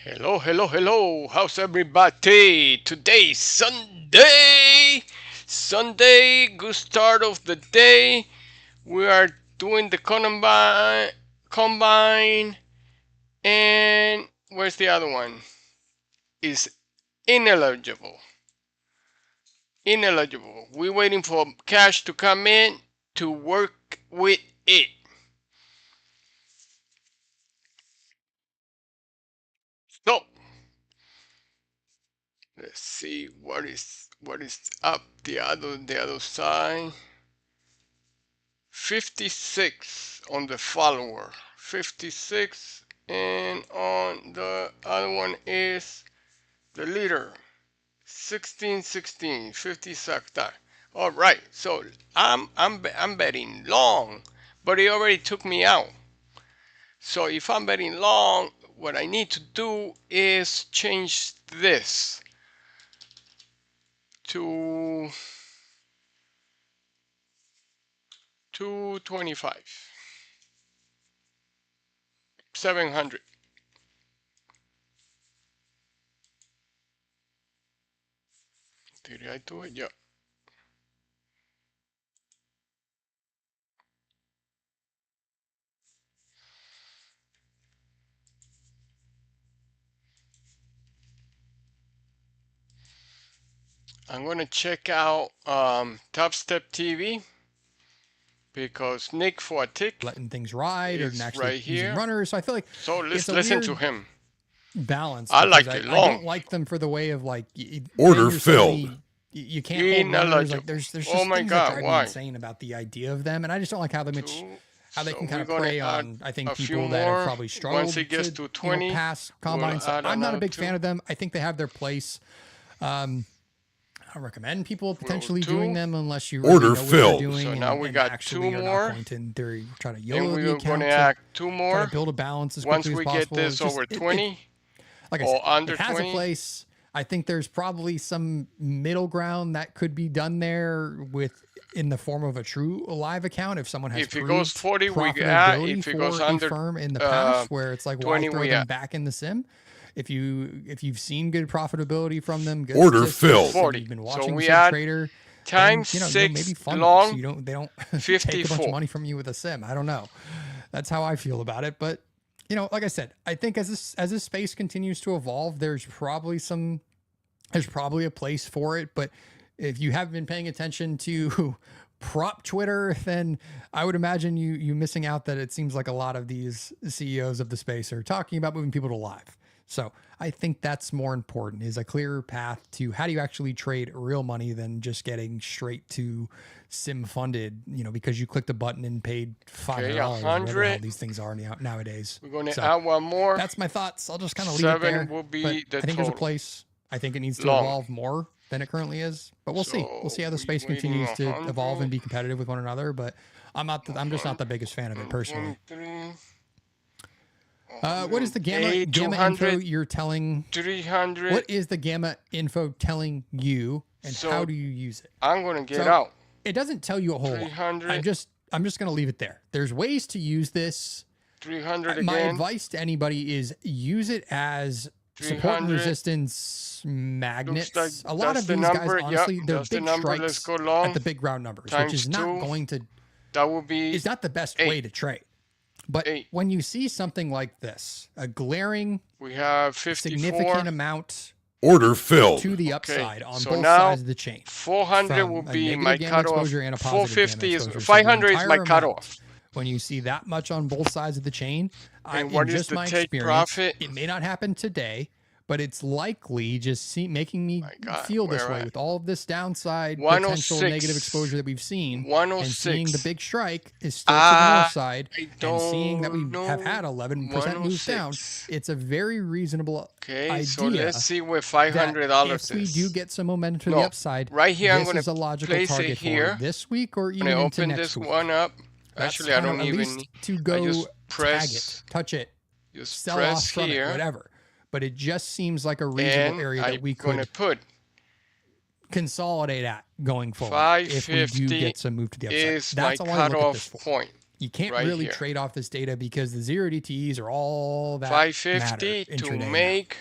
Hello, hello, hello. How's everybody? Today's Sunday. Sunday, good start of the day. We are doing the combine, and where's the other one? Is ineligible. Ineligible. We're waiting for cash to come in to work with it. So let's see what is up the other side. 56 on the follower, 56, and on the other one is the leader, 16, 50 sector. All right, so I'm betting long, but he already took me out. So if I'm betting long, what I need to do is change this to 225, 700. Did I do it? Yeah. I'm going to check out TopStep TV because Nick for a tick letting things ride or actually right using here. runners. So I feel like So let's it's a listen weird to him. balance. I like because it I long. don't like them for the way of like Order then filled. You can't hold runners. Like Ineligible. there's just Oh my things God, that drive why? me insane about the idea of them, and I just don't like how they So can kind we're of gonna prey add on. I think a few people that have more. probably struggled Once it gets to 20, pass we'll combines. add I'm not a another big 2. fan of them. I think they have their place. I recommend people potentially Two. doing them unless you really Order know what filled. they're doing. So now we and got actually 2 are more. not going to in theory try to And YOLO the we're account. going to So add 2 try more. to build a balance as Once quickly we as possible. get this over 20 like I or said, under it has 20. a place. I think there's probably some middle ground that could be done there in the form of a true live account. If someone has If it goes 40, we profitability add. If it goes for under a firm in the past, where it's like, why 20, throw we them add. back in the sim? If you've seen good profitability from them, good Order statistics, filled. and 40. you've been So watching we Sim add Trader, times then, 6 maybe fund long, them so they don't take a bunch 54. of money from you with a sim. I don't know. That's how I feel about it. But like I said, I think as this space continues to evolve, there's probably a place for it. But if you haven't been paying attention to prop Twitter, then I would imagine you missing out that it seems like a lot of these CEOs of the space are talking about moving people to live. So I think that's more important, is a clearer path to how do you actually trade real money than just getting straight to sim funded, because you clicked a button and paid $500, whatever the hell these things are nowadays. We're going to add one more. That's my thoughts. I'll just kind of leave it there. 7 will be the I think total. there's a place. I think it needs to evolve more than it currently is, but we'll see. We'll see how the space continues to evolve and be competitive with one another. But I'm just not the biggest fan of it personally. What is the gamma info you're telling? 300. What is the gamma info telling you, and how do you use it? I'm going to get out. It doesn't tell you a whole lot. I'm just going to leave it there. There's ways to use this. 300 again. My advice to anybody is use it as support and resistance magnets. Like a lot of these guys, honestly, they're big strikes at the big round numbers, which is not going to. That will be. Is not the best way to trade. But when you see something like this, a glaring, we have 54. significant amount. Order filled To the upside on both sides of the chain. 400 will be my cutoff. 450 is 500 is my cutoff. When you see that much on both sides of the chain, and what is the take profit? It may not happen today, but it's likely just making me feel this way with all of this downside potential negative exposure that we've seen. 106. And seeing the big strike is still to the north side, and seeing that we have had 11% moves down, it's a very reasonable idea. So let's see where $500 is. If we do get some momentum to the upside, right here, I'm going to place it here this week or even into next week. One up. Actually, I don't even need to go tag it, touch it, sell off from it, whatever. But it just seems like a reasonable area that we could consolidate at going forward if we do get some move to the upside. That's all I look at this for. You can't right really here. trade off this data because the 0 DTEs are all that 550 matter to intraday make.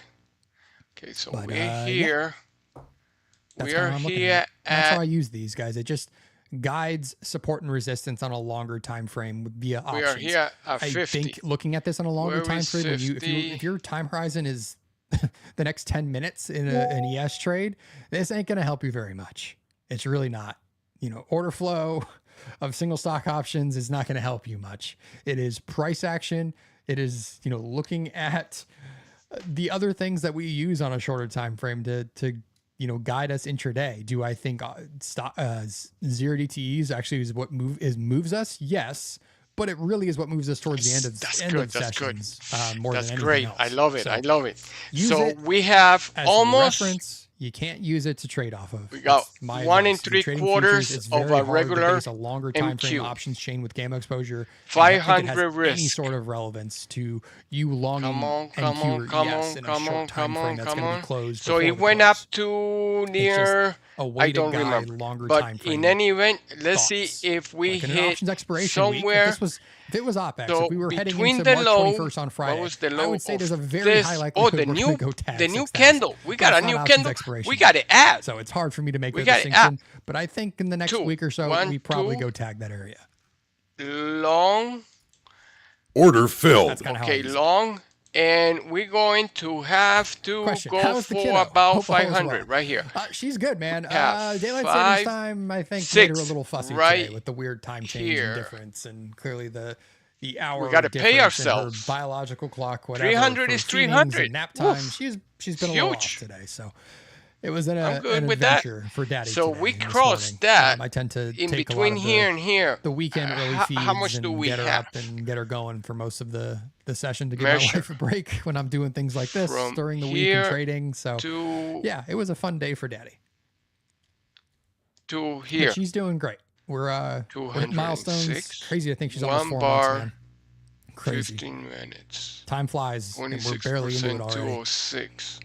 Okay, so but, we're here. that's We are how I'm looking here at it. That's how I at. use these guys. It just guides support and resistance on a longer time frame via options. We are here at I 50. think looking at this on a longer Where time is frame, when you 50? if your time horizon is the next 10 minutes in an ES trade, this ain't going to help you very much. It's really not. You know, order flow of single stock options is not going to help you much. It is price action. It is, you know, looking at the other things that we use on a shorter time frame to you know, guide us intraday. Do I think zero DTEs actually is what moves us? Yes, but it really is what moves us towards the end of sessions. More That's than anything great. else. I love it. So I love it. use So it we have as almost. reference. You can't use it to trade off of. We got my 1 advice. If you're trading 3/4 futures, it's of very a hard to regular base a longer time frame MQ. options chain with gamma exposure. 500 any risk. sort of relevance to you longing Come on, NQ or ES in a short time frame that's going to be closed. So before it the went close. up to near. A way I to don't guide remember. longer But time frame in any event, let's see thoughts. if we Like in an hit options expiration week, somewhere. if it was OPEX, So if we were heading between into the March low, 21st on Friday, what was the I low would say of there's a very this? high Oh, likelihood the we're new going to go tag the new 6,000. candle. We But got it's a new not options candle. expiration We yet. got to add. So it's hard for me to make We the got it distinction. at But I think in the next 2. week or so, 1, we probably 2. go tag that area. Long. Order filled. That's kind of Okay, how I use it. long. And we're going to have to Question. go How is the for kiddo? about Hope all is 500 well. right here. She's good, man. Yeah, Daylight 5, savings time, I think, made her a 6 little fussy right today with the weird time change here. and difference, and clearly the hour We got to pay difference in her ourselves. biological clock, whatever. 300 for is feedings 300. and nap time. Oof. She's been a little off Huge. today, so it was an good with that. adventure for Daddy. So today we and this crossed morning. that I tend to in take between a lot of here and here. the weekend early feeds How much and do we get her have? up and get her going for most of the session to give Measure. my wife a break when I'm doing things like this From during the week here and trading. So to yeah, it was a fun day for Daddy. to But here. she's doing great. We're hitting milestones. 206. Crazy. I think she's almost 1 4 bar. months, man. Crazy. 15 minutes. Time flies, and we're barely into it 26%, already. 206.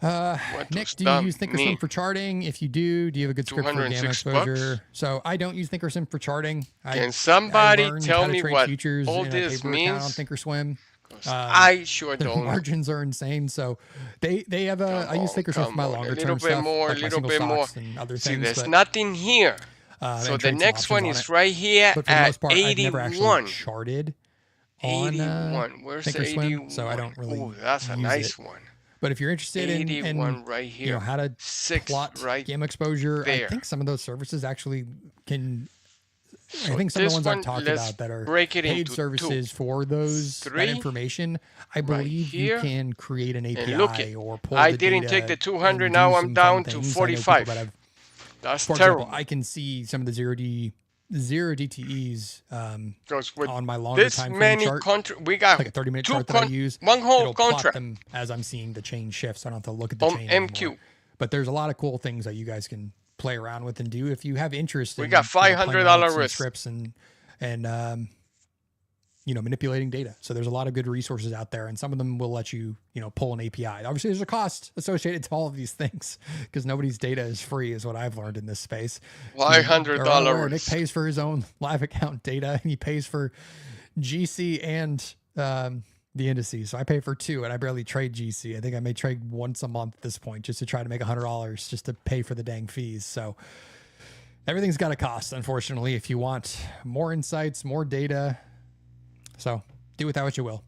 What Nick, does do you that use Thinkorswim mean? for charting? If you do you have a good script for gamma 206 exposure? bucks? So I don't use Thinkorswim for charting. Can somebody learned tell how to me trade what futures all in a this paper account on means? Thinkorswim. I sure The don't. margins are insane, so they have a. I use Thinkorswim for my longer term stuff, A little like my bit single more. stocks and other See, things. there's but, nothing here. So and the trade some next one options on is it. right here But for the at most part, I've never 81. actually charted on 81. Where's the Thinkorswim, 81? so I don't really Oh, that's a use nice it. one. But if you're interested 81 in right here. you know how to 6 plot right gamma exposure, I there. think some of those services actually can. So I think some of this the ones one, I've talked let's about that are break it paid into services for those that 3 information, I believe here. you can create an API look it, or pull I the didn't data take the 200, and now do I'm some down fun to things. I know people 45. that have, That's for terrible. example, I can see some of the zero DTEs Because with on my longer this time frame many chart. we got Like a 30-minute two chart that I use. one whole It'll plot contract them as I'm seeing the chain shift, so I don't have to look at the on chain MQ. anymore. But there's a lot of cool things that you guys can play around with and do if you have interest. We in, got playing $500 around with some risk. scripts and manipulating data. So there's a lot of good resources out there, and some of them will let you pull an API. Obviously, there's a cost associated to all of these things because nobody's data is free, is what I've learned in this space. $500 Nick pays for his own live account data, and he pays for GC and the indices. So I pay for 2, and I barely trade GC. I think I may trade once a month at this point just to try to make $100 just to pay for the dang fees. So everything's got a cost, unfortunately, if you want more insights, more data. So do with that what you will.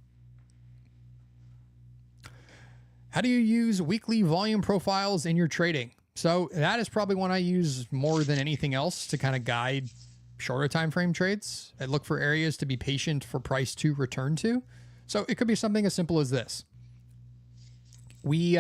How do you use weekly volume profiles in your trading? So that is probably one I use more than anything else to kind of guide shorter time frame trades. I look for areas to be patient for price to return to. So it could be something as simple as this. We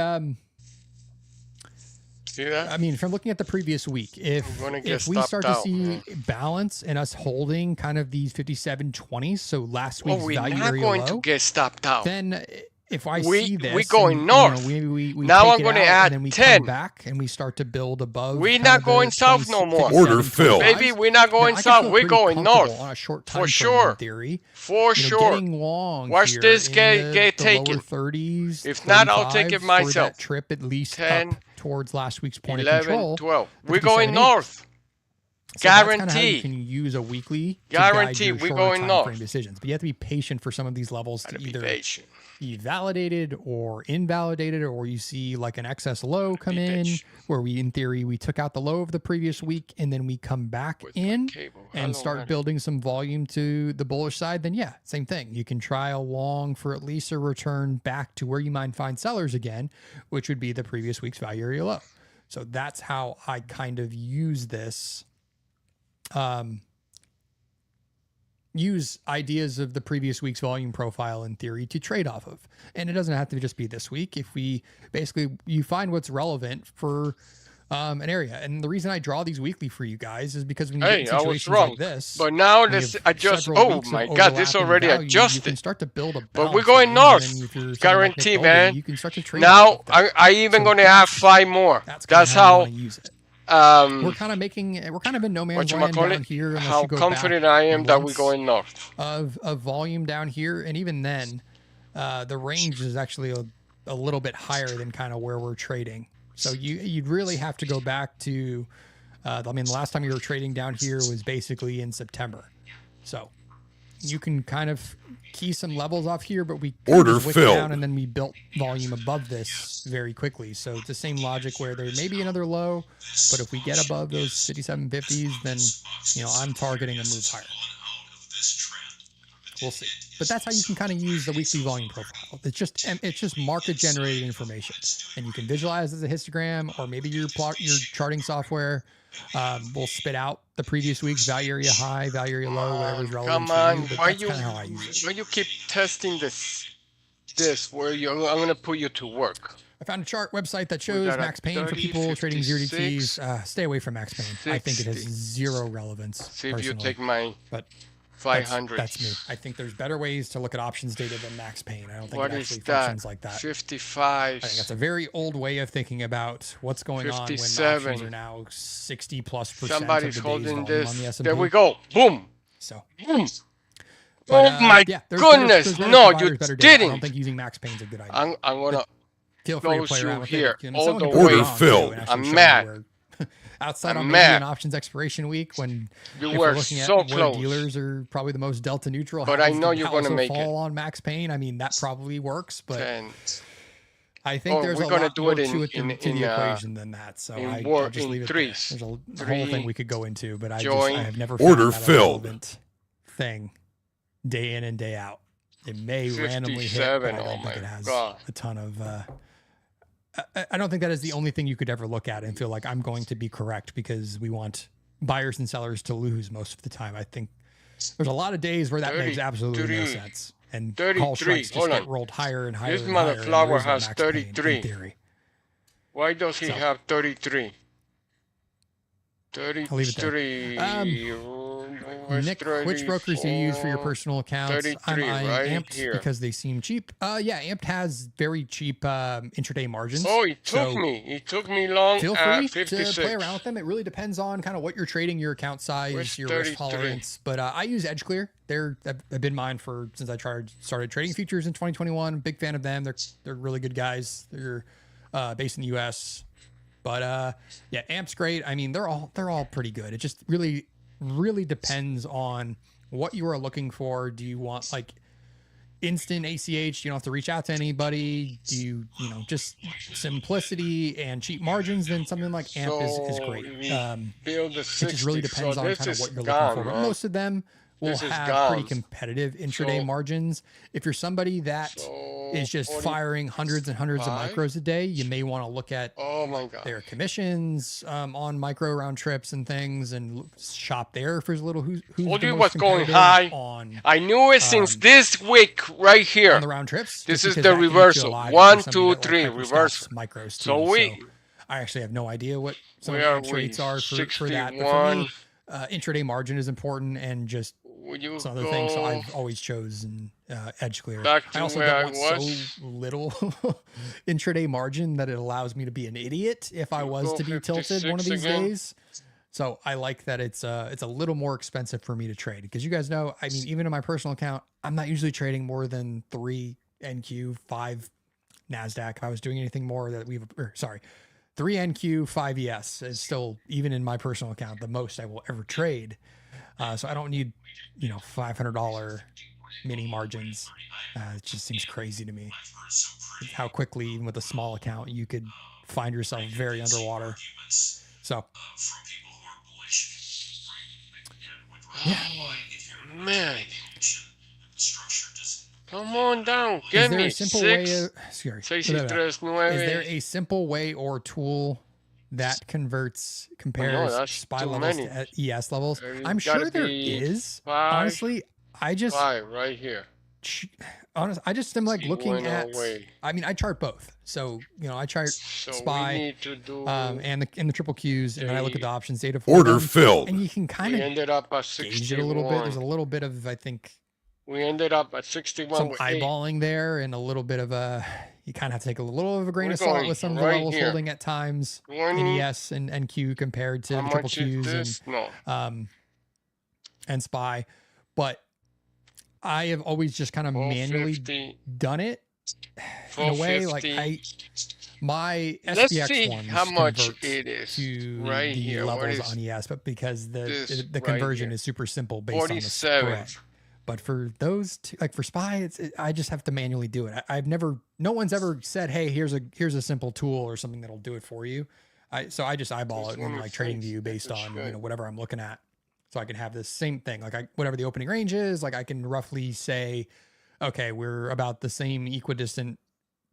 See that? I mean, from looking at the previous week, if we start to see balance and us holding kind of these 57.20s, so last week's we're value not area going low, to get stopped out. then if I see this, we're going and, north. we Now take I'm it going to out, add and then we 10. come back and we start to build above. We're kind not of the going south no more. 27, Order filled. 25s, Baby, we're not going then I can south. feel We're pretty going comfortable north. on a short For time frame sure. in theory. For sure. Getting long. Watch here this in get the taken. lower 30s. If not, I'll take it 35s for myself. that trip at least 10, up towards last week's point of 11, control. 12. the We're going 57.8. north. So that's kind of how you Guarantee. can use a weekly to Guarantee guide we your going shorter time frame north. decisions. But you have to be patient for some of these levels Gotta to be either patient. be validated or invalidated, or you see like an excess low come Be in patient. where in theory, we took out the low of the previous week and then we come back With my in cable. and Hello, start man. building some volume to the bullish side, then yeah, same thing. You can try along for at least a return back to where you might find sellers again, which would be the previous week's value area low. So that's how I kind of use this. Use ideas of the previous week's volume profile in theory to trade off of. And it doesn't have to just be this week. If we basically, you find what's relevant for an area. And the reason I draw these weekly for you guys is because when you get in Hey, I was situations wrong. like this, But now when you this have adjust. several Oh weeks of my God, this overlapping already value, you can adjusted. start to build a But balance. we're going range, north. And then if you're someone like Guarantee, Nick Ogilvy, man. you can start to trade Now off of that. I even So gonna have 5 more. That's That's how you how want to use it. We're um kind of in no man's land whatchamacallit, down here unless how you go confident back I am that we're months going north. of volume down here. And even then, the range is actually a little bit higher than kind of where we're trading. So you'd really have to go back to, I mean, the last time you were trading down here was basically in September. So you can kind of key some levels off here, but we kind of Order just wicked filled. down and then we built volume above this very quickly. So it's the same logic where there may be another low, but if we get above those 5750s, then, you know, I'm targeting a move higher. We'll see. But that's how you can kind of use the weekly volume profile. It's just market generated information, and you can visualize as a histogram, or maybe your charting software will spit out the previous week's value area high, value area low, whatever's relevant Come for on, you. But why that's kind of how I use it. why you keep testing this where I'm gonna put you to work. I found a chart website that We shows got a max pain for 30, people trading 56, 0DTs. Stay away from max pain. I think it has 60. zero relevance. See if you personally. take my But 500. That's me. I think there's better ways to look at options data than max pain. I don't think What it is actually that? functions like that. 55. I think that's a very old way of thinking about what's going on when 57. options are now 60+% Somebody's of the day's holding volume on the this. S&P. There we go. Boom. So, Boom. but, Oh my yeah, goodness. there's better No, providers, you better data. I don't didn't. think using max pain is a good idea. I'm gonna Feel free to close play you around with here it. all Someone the can prove me way. wrong, Phil. too, and actually I'm show me mad. where- outside I'm on maybe mad. an options expiration week when You if were we're looking at so where close. dealers are probably the most delta neutral. But I happens know to you're gonna also make it. fall on max pain. I mean, that probably works, but 10. I think Oh, there's we're a gonna lot do more it in- to it in- to the in, equation than that. So I'll just leave it threes. there. There's a Three, whole thing we could go into, but I join, have never order found that a filled. relevant thing day in and day out. It may randomly hit, but I 57. Oh don't think my it has God. a ton of. I don't think that is the only thing you could ever look at and feel like I'm going to be correct, because we want buyers and sellers to lose most of the time. I think there's a lot of days where that makes absolutely no 33. sense, and 33. call strikes just Hold get on. rolled higher and higher. This and higher, and motherflower there is no has max pain 33. in theory. Why does he So, have 33? I'll leave it there. 33. Nick, which brokers do you use for your personal accounts? 33, I'm right Amped here. because they seem cheap. Yeah, Amped has very cheap intraday margins. Oh, it took so me. It took me long. Feel free to 56. play around with them. It really depends on kind of what you're trading, your account size, Where's your risk 33? tolerance. But I use EdgeClear. They've been mine since I started trading futures in 2021. Big fan of them. They're really good guys. They're based in the U.S. But yeah, Amp's great. I mean, they're all pretty good. It just really depends on what you are looking for. Do you want like instant ACH? You don't have to reach out to anybody. Do you just simplicity and cheap margins? Then something like Amp is great. Build the It 60. just really depends so on this kind of is what you're gone, looking for. But man. most of them will This is have pretty gone. competitive intraday So- margins. If you're somebody that is just 40 firing hundreds and hundreds of five? micros a day, you may want to look at Oh my God. their commissions on micro round trips and things, and shop there for a little who's Told the you most what's going competitive high. on I knew it since this week right here. on the round trips. This just is because the that can get you reversal. alive if 1, you're somebody 2, that, like, 3 hyper reversal. scalps micros too. So we I actually have no idea what some of where the are max we? rates are for that. But for 61. me, intraday margin is important, and just Would you some other go things. So I've always chosen EdgeClear. back to I also where don't I want was? so little intraday margin that it allows me to be an idiot if I was go to be tilted one of 56 these again? days. So I like that it's a little more expensive for me to trade, because you guys know, I mean, even in my personal account, I'm not usually trading more than 3 NQ, 5 NASDAQ. If I was doing anything more that 3 NQ, 5 ES is still, even in my personal account, the most I will ever trade. So I don't need, $500 mini margins. It just seems crazy to me how quickly, even with a small account, you could find yourself very underwater. So, yeah. Man. Come on down. Is Get there me. a simple 6, way of, sorry, 6 is y 3, 9. there a simple way or tool that compares SPY levels many. to ES levels? I'm gotta sure there be is. 5, Honestly, I just 5 right here. I just am like He looking went at. away. I mean, I chart both. So I chart So SPY we need to do. and the triple Qs, and then I look at the options data for Order them, filled. and you can kind we of ended up at gauge it a little bit. There's 61. a little bit of, I think, We ended up at 61 some with 8. eyeballing there, and a little bit of a. You kind of have to take a little of a grain We're of salt going with some of the right levels here. holding at times in 20. ES and NQ compared to How the triple much is Qs this? No. and SPY, but I have always just kind of manually 450. done it in a way. Like 450. my Let's SPX see ones how much convert it is to right the here. What levels is on ES, but because this the right conversion here? is super simple based on the 47. spread. But for those two, like for SPY, I just have to manually do it. No one's ever said, hey, here's a simple tool or something that'll do it for you. So I just eyeball it and like trading view based on whatever I'm looking at. So I can have this same thing, like whatever the opening range is, like I can roughly say, okay, we're about the same equidistant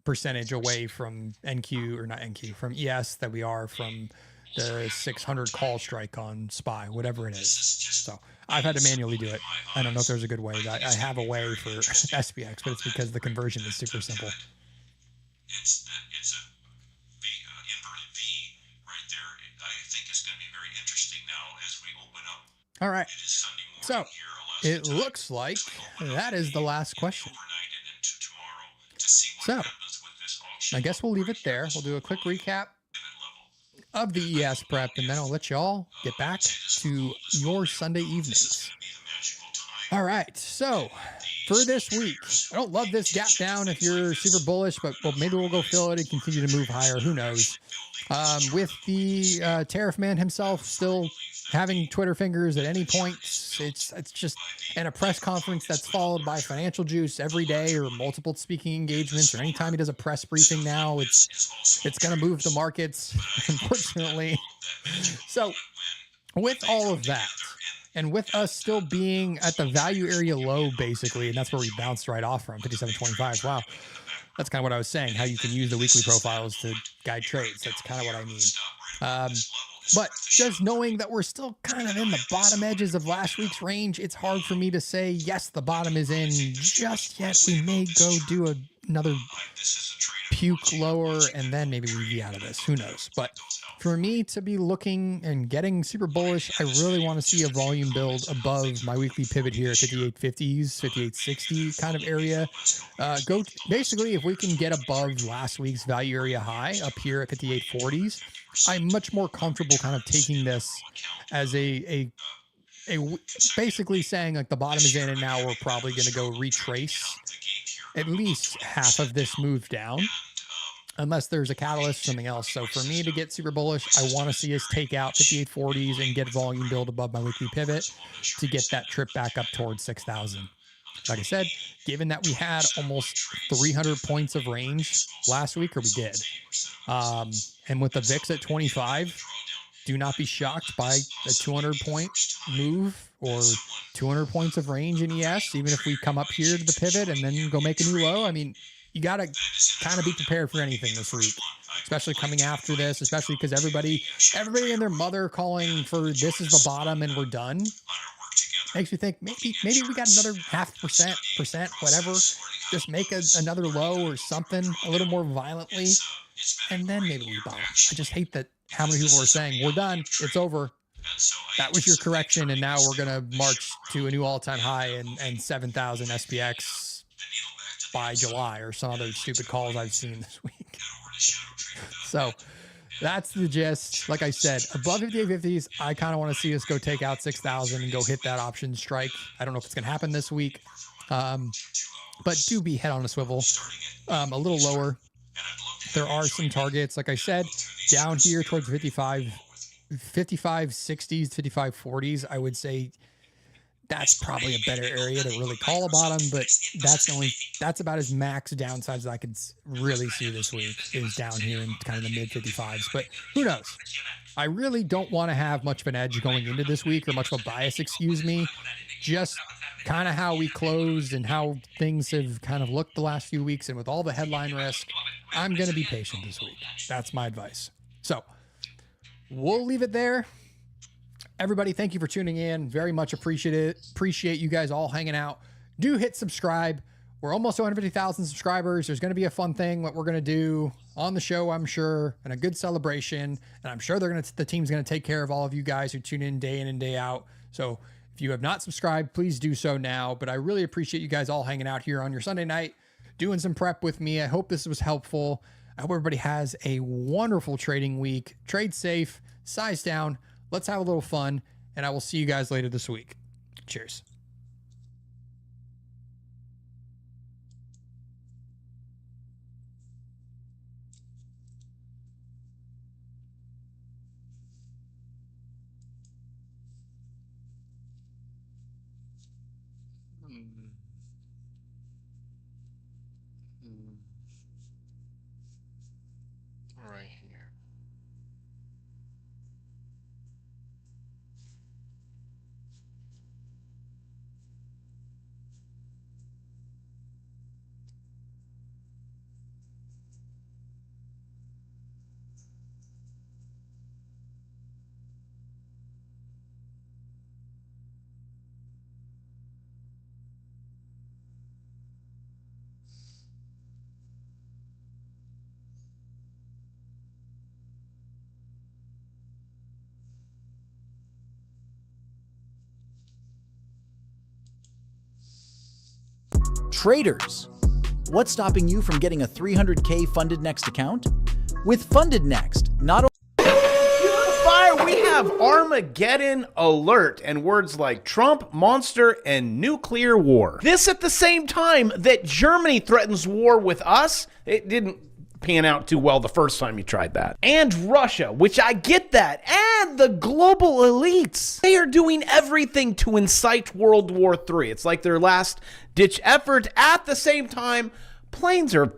percentage away from NQ, or not NQ, from ES that we are from the 600 call strike on SPY, whatever it is. So I've had to manually do it. I don't know if there's a good way. I have a way for SPX, but it's because the conversion is super simple. It's a inverted V right there. I think it's going to be very interesting now as we open up. All right. It is Sunday So morning here. it looks like that is the last question. So I guess we'll leave it there. We'll do a quick recap of the ES prep, and then I'll let you all get back to your Sunday evenings. All right, so for this week, I don't love this gap down if you're super bullish, but maybe we'll go fill it and continue to move higher. Who knows? With the tariff man himself still having Twitter fingers at any point, it's just, and a press conference that's followed by financial juice every day or multiple speaking engagements, or anytime he does a press briefing now, it's going to move the markets, unfortunately. So with all of that, and with us still being at the value area low, basically, and that's where we bounced right off from, 57.25. Wow. That's kind of what I was saying, how you can use the weekly profiles to guide trades. That's kind of what I mean. But just knowing that we're still kind of in the bottom edges of last week's range, it's hard for me to say, yes, the bottom is in just yet. We may go do another puke lower, and then maybe we be out of this. Who knows? But for me to be looking and getting super bullish, I really want to see a volume build above my weekly pivot here at 5850s, 5860 kind of area. Basically, if we can get above last week's value area high up here at 5840s, I'm much more comfortable kind of taking this as basically saying like the bottom is in, and now we're probably going to go retrace at least half of this move down, unless there's a catalyst, something else. So for me to get super bullish, I want to see us take out 5840s and get volume build above my weekly pivot to get that trip back up towards 6,000. Like I said, given that we had almost 300 points of range last week, or we did, and with the VIX at 25, do not be shocked by a 200-point move or 200 points of range in ES, even if we come up here to the pivot and then go make a new low. I mean, you got to kind of be prepared for anything this week, especially coming after this, especially because everybody and their mother calling for this is the bottom and we're done. Makes you think maybe we got another 0.5%, whatever. Just make another low or something a little more violently, and then maybe we bottom. I just hate that how many people are saying, we're done, it's over. That was your correction, and now we're going to march to a new all-time high and 7,000 SPX by July, or some other stupid calls I've seen this week. So that's the gist. Like I said, above 5850s, I kind of want to see us go take out 6,000 and go hit that option strike. I don't know if it's going to happen this week, but do be head on a swivel, a little lower there are some targets, like I said, down here towards 55, 55.60s, 55.40s. I would say that's probably a better area to really call a bottom, but that's about as max downsides as I could really see this week, is down here in kind of the mid 55s. But who knows? I really don't want to have much of an edge going into this week, or much of a bias, excuse me. Just kind of how we closed and how things have kind of looked the last few weeks, and with all the headline risk, I'm going to be patient this week. That's my advice. So we'll leave it there. Everybody, thank you for tuning in. Very much appreciate it. Appreciate you guys all hanging out. Do hit subscribe. We're almost to 150,000 subscribers. There's going to be a fun thing what we're going to do on the show, I'm sure, and a good celebration. And I'm sure the team's going to take care of all of you guys who tune in and day out. So if you have not subscribed, please do so now. But I really appreciate you guys all hanging out here on your Sunday night, doing some prep with me. I hope this was helpful. I hope everybody has a wonderful trading week. Trade safe, size down. Let's have a little fun, and I will see you guys later this week. Cheers. Right here. Traders, what's stopping you from getting a 300K Funded Next account? With Funded Next, not only Fire, we have Armageddon alert and words like Trump, monster, and nuclear war. This at the same time that Germany threatens war with us. It didn't pan out too well the first time you tried that. And Russia, which I get that, and the global elites. They are doing everything to incite World War III. It's like their last-ditch effort. At the same time, planes are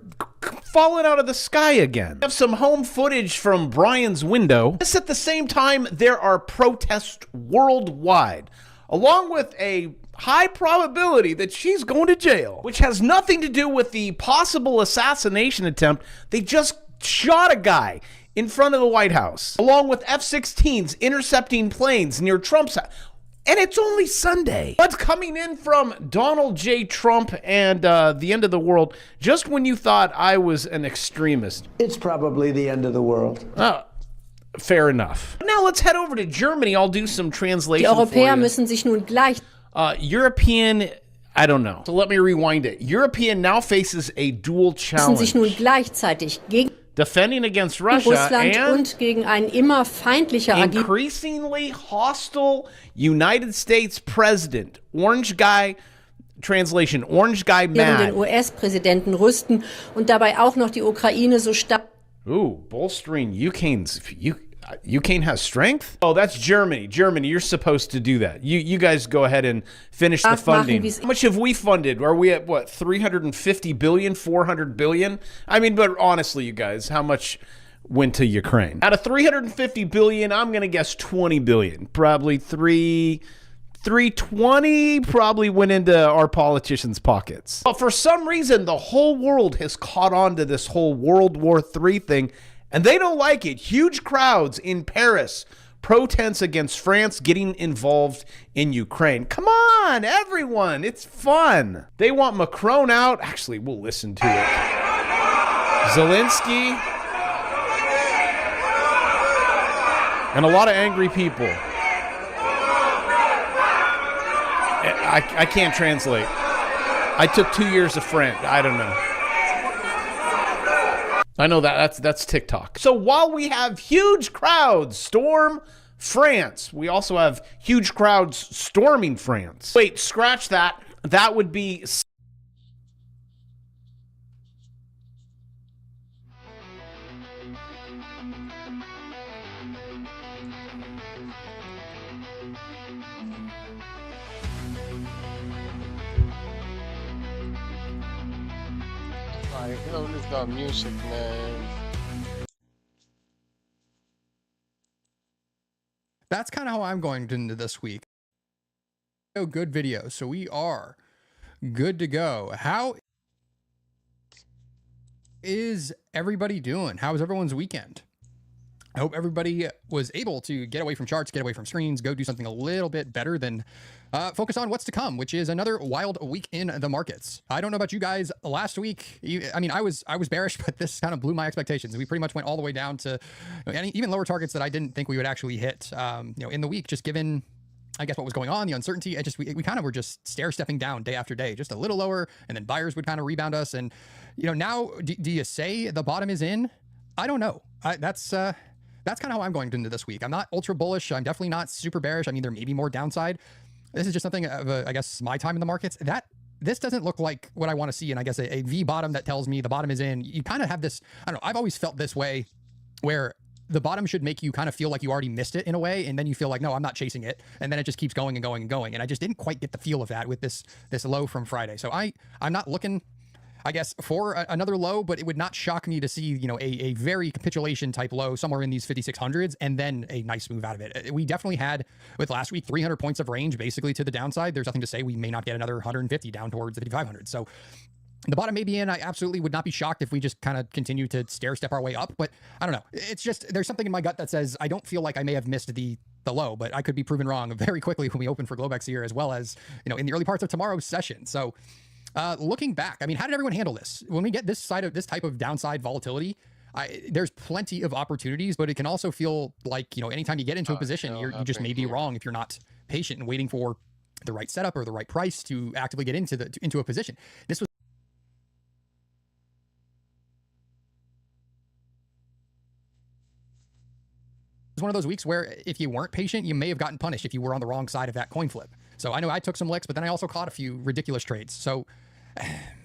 falling out of the sky again. I have some home footage from Brian's window. This at the same time, there are protests worldwide, along with a high probability that she's going to jail, which has nothing to do with the possible assassination attempt. They just shot a guy in front of the White House, along with F-16s intercepting planes near Trump's house. And it's only Sunday. What's coming in from Donald J. Trump and the end of the world, just when you thought I was an extremist? It's probably the end of the world. Fair enough. Now let's head over to Germany. I'll do some translation Die for Europäer you. müssen sich nun gleich European, I don't know. So let me rewind it. European now faces a dual müssen sich nun challenge. gleichzeitig gegen Defending against Russia Russland and und gegen ein immer feindlicher agierender increasingly hostile United States president. Orange guy, translation, orange guy mad. US-Präsidenten rüsten und dabei auch noch die Ukraine so stark Ooh, bolstering Ukraine has strength? Oh, that's Germany. Germany, you're supposed to do that. You guys go ahead and finish the funding. How much have we funded? Are we at, what, 350 billion, 400 billion? I mean, but honestly, you guys, how much went to Ukraine? Out of 350 billion, I'm going to guess 20 billion. Probably 320 probably went into our politicians' pockets. But for some reason, the whole world has caught on to this whole World War III thing, and they don't like it. Huge crowds in Paris, protests against France getting involved in Ukraine. Come on, everyone, it's fun. They want Macron out. Actually, we'll listen to it. Zelensky. And a lot of angry people. I can't translate. I took 2 years of French. I don't know. I know that's TikTok. So while we have huge crowds storm France, we also have huge crowds storming France. Wait, scratch that. That would be Yo, this got music, man. That's kind of how I'm going into this week. Good video. So we are good to go. How is everybody doing? How was everyone's weekend? I hope everybody was able to get away from charts, get away from screens, go do something a little bit better than focus on what's to come, which is another wild week in the markets. I don't know about you guys. Last week, I mean, I was bearish, but this kind of blew my expectations. We pretty much went all the way down to even lower targets that I didn't think we would actually hit. In the week, just given, I guess, what was going on, the uncertainty. We kind of were just stair stepping down day after day, just a little lower, and then buyers would kind of rebound us. And now, do you say the bottom is in? I don't know. That's kind of how I'm going into this week. I'm not ultra bullish. I'm definitely not super bearish. I mean, there may be more downside. This is just something of I guess, my time in the markets. This doesn't look like what I want to see. And I guess a V bottom that tells me the bottom is in. You kind of have this, I don't know, I've always felt this way where the bottom should make you kind of feel like you already missed it in a way. And then you feel like, no, I'm not chasing it. And then it just keeps going and going and going. And I just didn't quite get the feel of that with this low from Friday. So I'm not looking, I guess, for another low, but it would not shock me to see, a very capitulation type low somewhere in these 5600s and then a nice move out of it. We definitely had, with last week, 300 points of range basically to the downside. There's nothing to say we may not get another 150 down towards the 5500. So the bottom may be in. I absolutely would not be shocked if we just kind of continue to stair step our way up, but I don't know. It's just, there's something in my gut that says I don't feel like I may have missed the low, but I could be proven wrong very quickly when we open for Globex here, as well as, in the early parts of tomorrow's session. So looking back, I mean, how did everyone handle this? When we get this type of downside volatility, there's plenty of opportunities, but it can also feel like, anytime you get into a position, you just may be wrong if you're not patient and waiting for the right setup or the right price to actively get into a position. This was one of those weeks where if you weren't patient, you may have gotten punished if you were on the wrong side of that coin flip. So I know I took some licks, but then I also caught a few ridiculous trades. So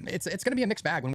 it's going to be a mixed bag when